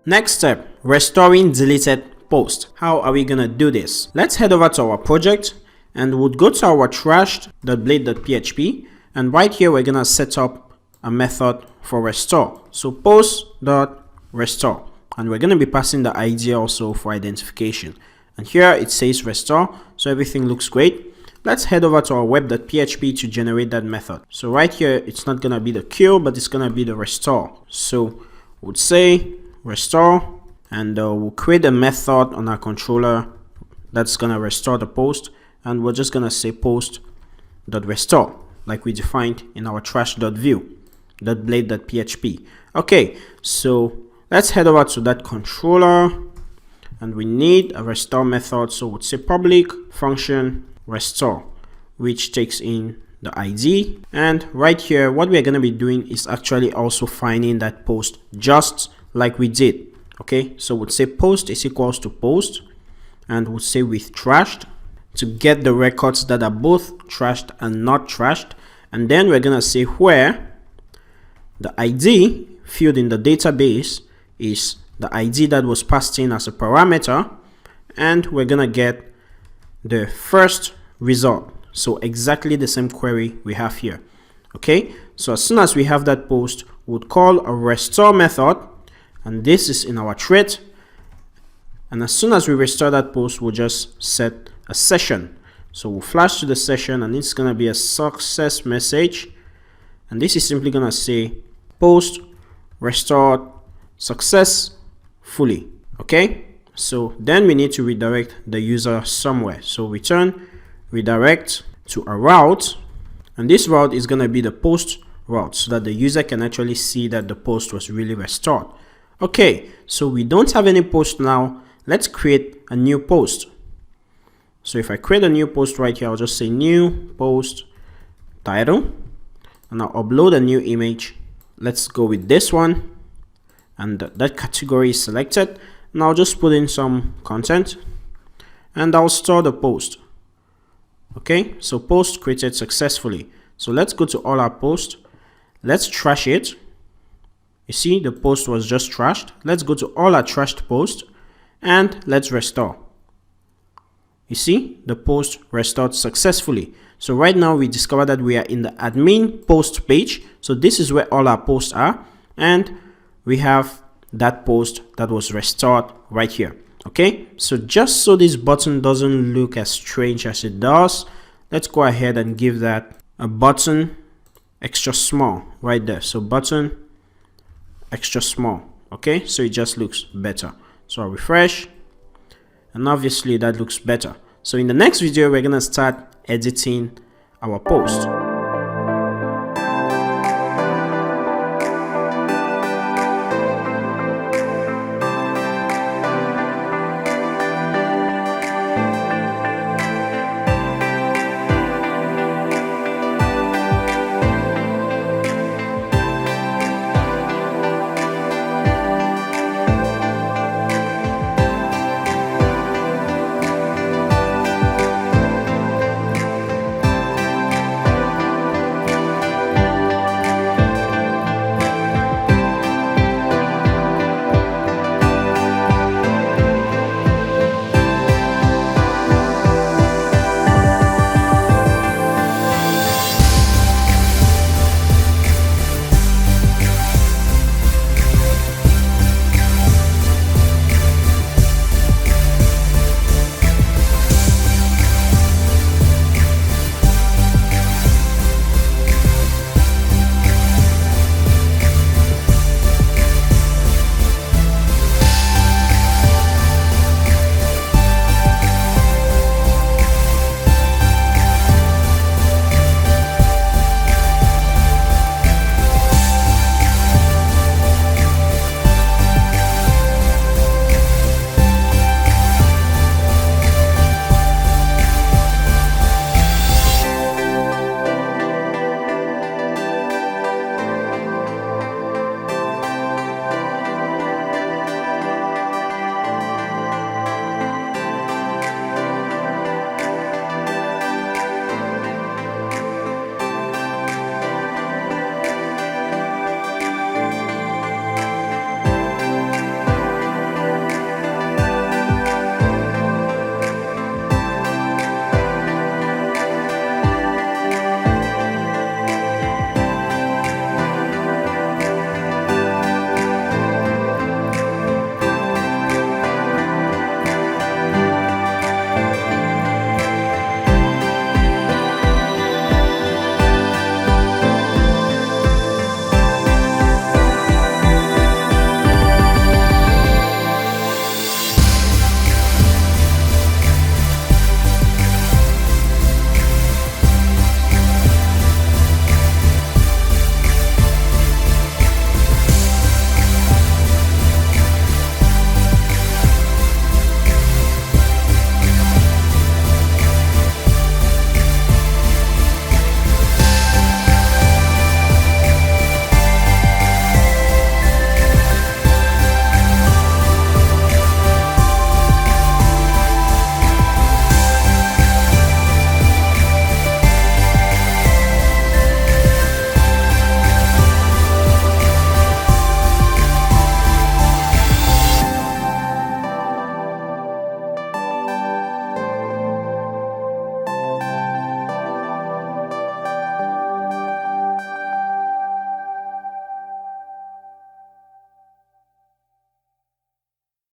Next step, restoring deleted post. How are we gonna do this? Let's head over to our project and we'll go to our trashed.blade.php, and right here we're gonna set up a method for restore. So post.restore, and we're gonna be passing the ID also for identification. And here it says restore, so everything looks great. Let's head over to our web.php to generate that method. So right here, it's not gonna be the queue, but it's gonna be the restore. So we'll say restore, and we'll create a method on our controller that's gonna restore the post, and we're just gonna say post.restore like we defined in our trash.view.blade.php. Okay, so let's head over to that controller, and we need a restore method. So we'll say public function restore, which takes in the ID. And right here, what we're going to be doing is actually also finding that post just like we did. Okay, so we'll say post is equals to post, and we'll say with trashed to get the records that are both trashed and not trashed. And then we're going to say where the ID field in the database is the ID that was passed in as a parameter, and we're gonna get the first result. So exactly the same query we have here. Okay, so as soon as we have that post, we'll call a restore method, and this is in our thread. And as soon as we restore that post, we'll just set a session. So we'll flash to the session, and it's gonna be a success message, and this is simply gonna say post restored successfully. Okay, so then we need to redirect the user somewhere. So return redirect to a route, and this route is going to be the post route, so that the user can actually see that the post was really restored. Okay, so we don't have any post now. Let's create a new post. So if I create a new post right here, I'll just say new post title, and I'll upload a new image. Let's go with this one, and that category is selected. Now I'll just put in some content, and I'll store the post. Okay, so post created successfully. So let's go to all our posts. Let's trash it. You see, the post was just trashed. Let's go to all our trashed posts, and let's restore. You see, the post restored successfully. So right now we discover that we are in the admin post page. So this is where all our posts are, and we have that post that was restored right here. Okay, so just so this button doesn't look as strange as it does, let's go ahead and give that a button extra small right there. So button extra small. Okay, so it just looks better. So I'll refresh, and obviously that looks better. So in the next video, we're gonna start editing our post.